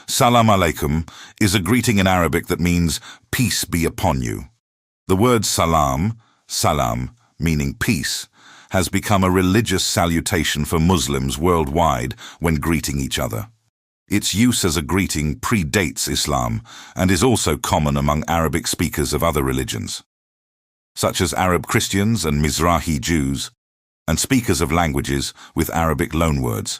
Salam alaikum is a greeting in Arabic that means peace be upon you. The word salam, meaning peace, has become a religious salutation for Muslims worldwide when greeting each other. Its use as a greeting predates Islam and is also common among Arabic speakers of other religions, such as Arab Christians and Mizrahi Jews, and speakers of languages with Arabic loanwords,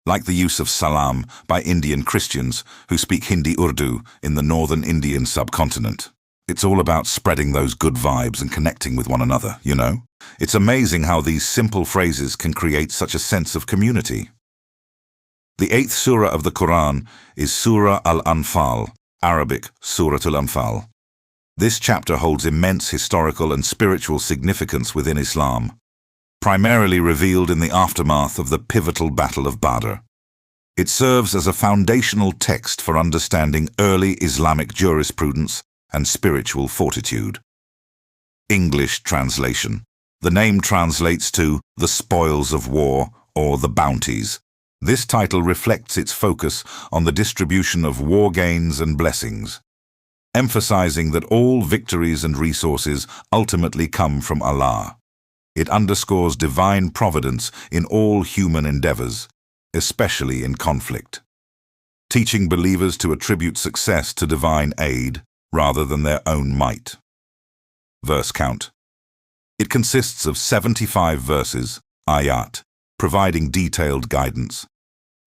like the use of salam by Indian Christians who speak Hindi Urdu in the northern Indian subcontinent. It's all about spreading those good vibes and connecting with one another, you know? It's amazing how these simple phrases can create such a sense of community. The 8th surah of the Quran is Surah Al-Anfal, Arabic Surah Al-Anfal. This chapter holds immense historical and spiritual significance within Islam, primarily revealed in the aftermath of the pivotal Battle of Badr. It serves as a foundational text for understanding early Islamic jurisprudence and spiritual fortitude. English translation. The name translates to the spoils of war or the bounties. This title reflects its focus on the distribution of war gains and blessings, emphasizing that all victories and resources ultimately come from Allah. It underscores divine providence in all human endeavors, especially in conflict, teaching believers to attribute success to divine aid rather than their own might. Verse count. It consists of 75 verses, ayat, providing detailed guidance,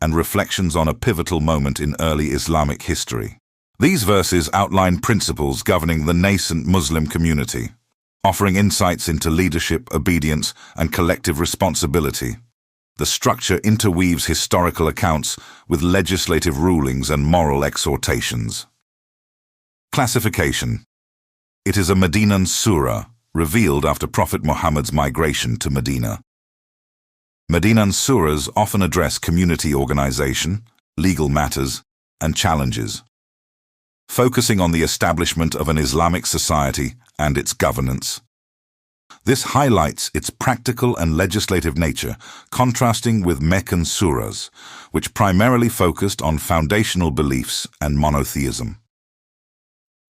and reflections on a pivotal moment in early Islamic history. These verses outline principles governing the nascent Muslim community, offering insights into leadership, obedience, and collective responsibility. The structure interweaves historical accounts with legislative rulings and moral exhortations. Classification. It is a Medinan surah, revealed after Prophet Muhammad's migration to Medina. Medinan surahs often address community organization, legal matters, and challenges, focusing on the establishment of an Islamic society and its governance. This highlights its practical and legislative nature, contrasting with Meccan surahs, which primarily focused on foundational beliefs and monotheism.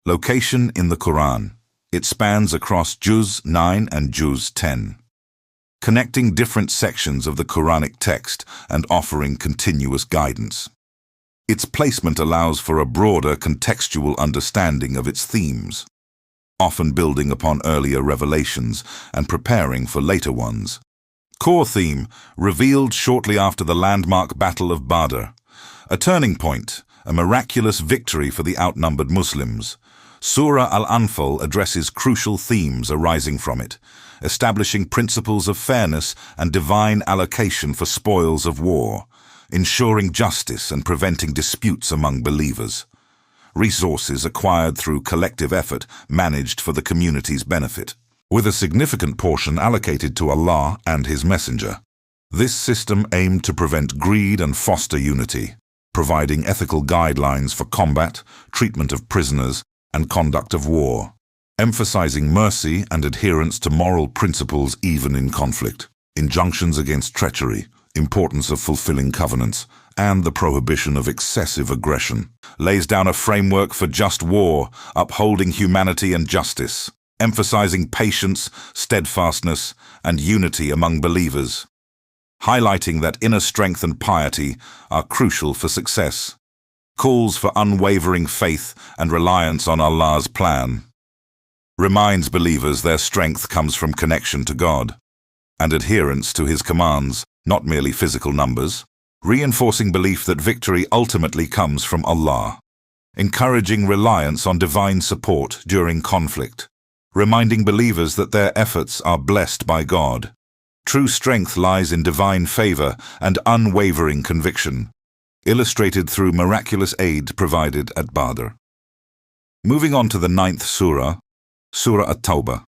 Location in the Quran. It spans across Juz 9 and Juz 10, connecting different sections of the Quranic text and offering continuous guidance. Its placement allows for a broader contextual understanding of its themes, often building upon earlier revelations and preparing for later ones. Core theme, revealed shortly after the landmark Battle of Badr, a turning point, a miraculous victory for the outnumbered Muslims. Surah Al-Anfal addresses crucial themes arising from it, establishing principles of fairness and divine allocation for spoils of war, ensuring justice and preventing disputes among believers. Resources acquired through collective effort managed for the community's benefit, with a significant portion allocated to Allah and His Messenger. This system aimed to prevent greed and foster unity, providing ethical guidelines for combat, treatment of prisoners, and conduct of war, emphasizing mercy and adherence to moral principles even in conflict, injunctions against treachery, importance of fulfilling covenants, and the prohibition of excessive aggression. Lays down a framework for just war, upholding humanity and justice, emphasizing patience, steadfastness, and unity among believers, highlighting that inner strength and piety are crucial for success. Calls for unwavering faith and reliance on Allah's plan. Reminds believers their strength comes from connection to God and adherence to His commands, not merely physical numbers, reinforcing belief that victory ultimately comes from Allah, encouraging reliance on divine support during conflict, reminding believers that their efforts are blessed by God. True strength lies in divine favor and unwavering conviction, illustrated through miraculous aid provided at Badr. Moving on to the 9th surah, Surah At-Tawbah,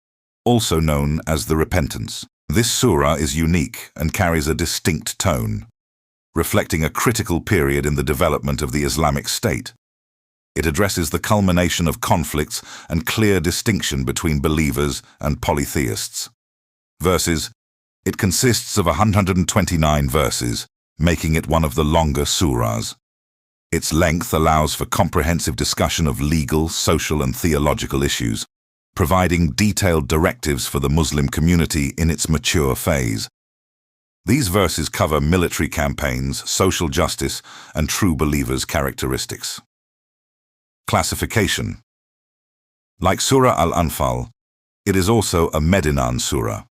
also known as the Repentance. This surah is unique and carries a distinct tone, reflecting a critical period in the development of the Islamic State. It addresses the culmination of conflicts and clear distinction between believers and polytheists. Verses. It consists of 129 verses, making it one of the longer surahs. Its length allows for comprehensive discussion of legal, social, and theological issues, providing detailed directives for the Muslim community in its mature phase. These verses cover military campaigns, social justice, and true believers' characteristics. Classification. Like Surah Al-Anfal, it is also a Medinan surah,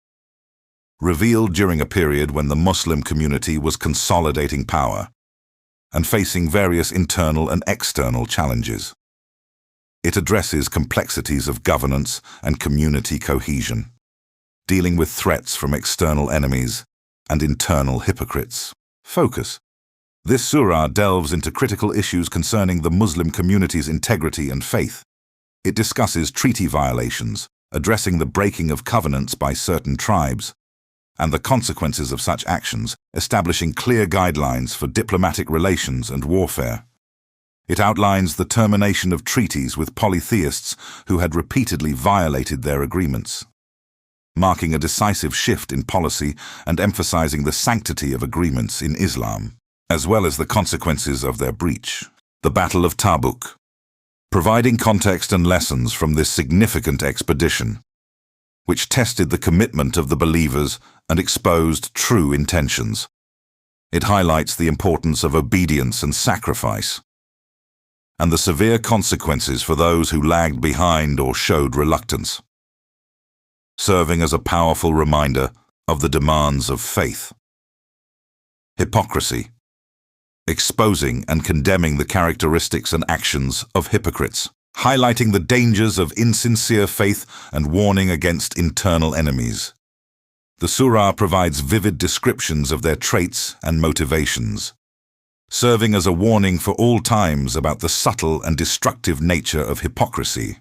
revealed during a period when the Muslim community was consolidating power and facing various internal and external challenges. It addresses complexities of governance and community cohesion, dealing with threats from external enemies and internal hypocrites. Focus. This surah delves into critical issues concerning the Muslim community's integrity and faith. It discusses treaty violations, addressing the breaking of covenants by certain tribes, and the consequences of such actions, establishing clear guidelines for diplomatic relations and warfare. It outlines the termination of treaties with polytheists who had repeatedly violated their agreements, marking a decisive shift in policy and emphasizing the sanctity of agreements in Islam, as well as the consequences of their breach. The Battle of Tabuk, providing context and lessons from this significant expedition, which tested the commitment of the believers and exposed true intentions. It highlights the importance of obedience and sacrifice, and the severe consequences for those who lagged behind or showed reluctance, serving as a powerful reminder of the demands of faith. Hypocrisy, exposing and condemning the characteristics and actions of hypocrites, highlighting the dangers of insincere faith and warning against internal enemies. The surah provides vivid descriptions of their traits and motivations, serving as a warning for all times about the subtle and destructive nature of hypocrisy.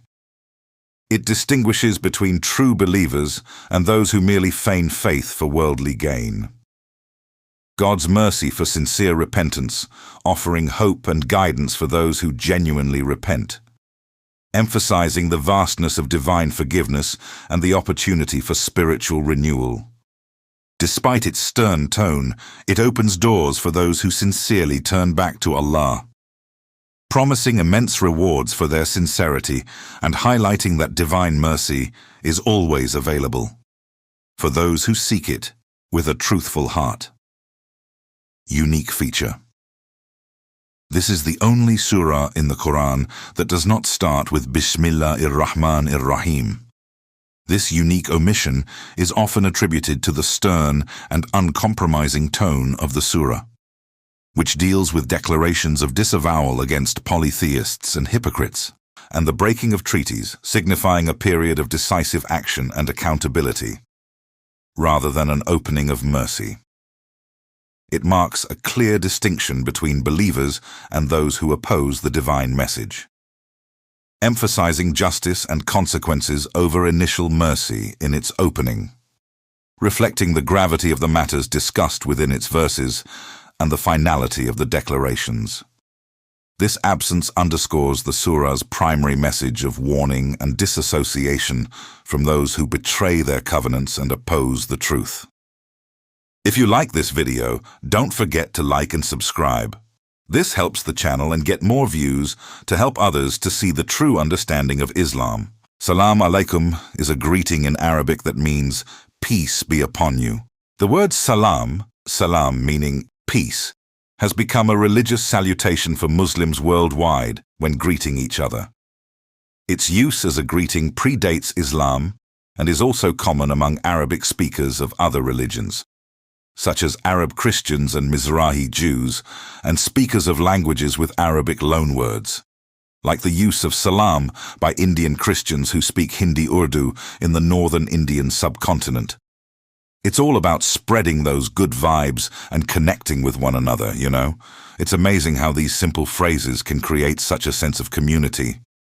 It distinguishes between true believers and those who merely feign faith for worldly gain. God's mercy for sincere repentance, offering hope and guidance for those who genuinely repent, emphasizing the vastness of divine forgiveness and the opportunity for spiritual renewal. Despite its stern tone, it opens doors for those who sincerely turn back to Allah, promising immense rewards for their sincerity and highlighting that divine mercy is always available for those who seek it with a truthful heart. Unique feature. This is the only surah in the Quran that does not start with Bismillah-ir-Rahman-ir-Rahim. This unique omission is often attributed to the stern and uncompromising tone of the surah, which deals with declarations of disavowal against polytheists and hypocrites, and the breaking of treaties, signifying a period of decisive action and accountability, rather than an opening of mercy. It marks a clear distinction between believers and those who oppose the divine message, emphasizing justice and consequences over initial mercy in its opening, reflecting the gravity of the matters discussed within its verses and the finality of the declarations. This absence underscores the surah's primary message of warning and disassociation from those who betray their covenants and oppose the truth. If you like this video, don't forget to like and subscribe. This helps the channel and get more views to help others to see the true understanding of Islam. Salam alaikum is a greeting in Arabic that means peace be upon you. The word salam meaning peace, has become a religious salutation for Muslims worldwide when greeting each other. Its use as a greeting predates Islam and is also common among Arabic speakers of other religions, such as Arab Christians and Mizrahi Jews, and speakers of languages with Arabic loanwords, like the use of salam by Indian Christians who speak Hindi Urdu in the northern Indian subcontinent. It's all about spreading those good vibes and connecting with one another, you know? It's amazing how these simple phrases can create such a sense of community.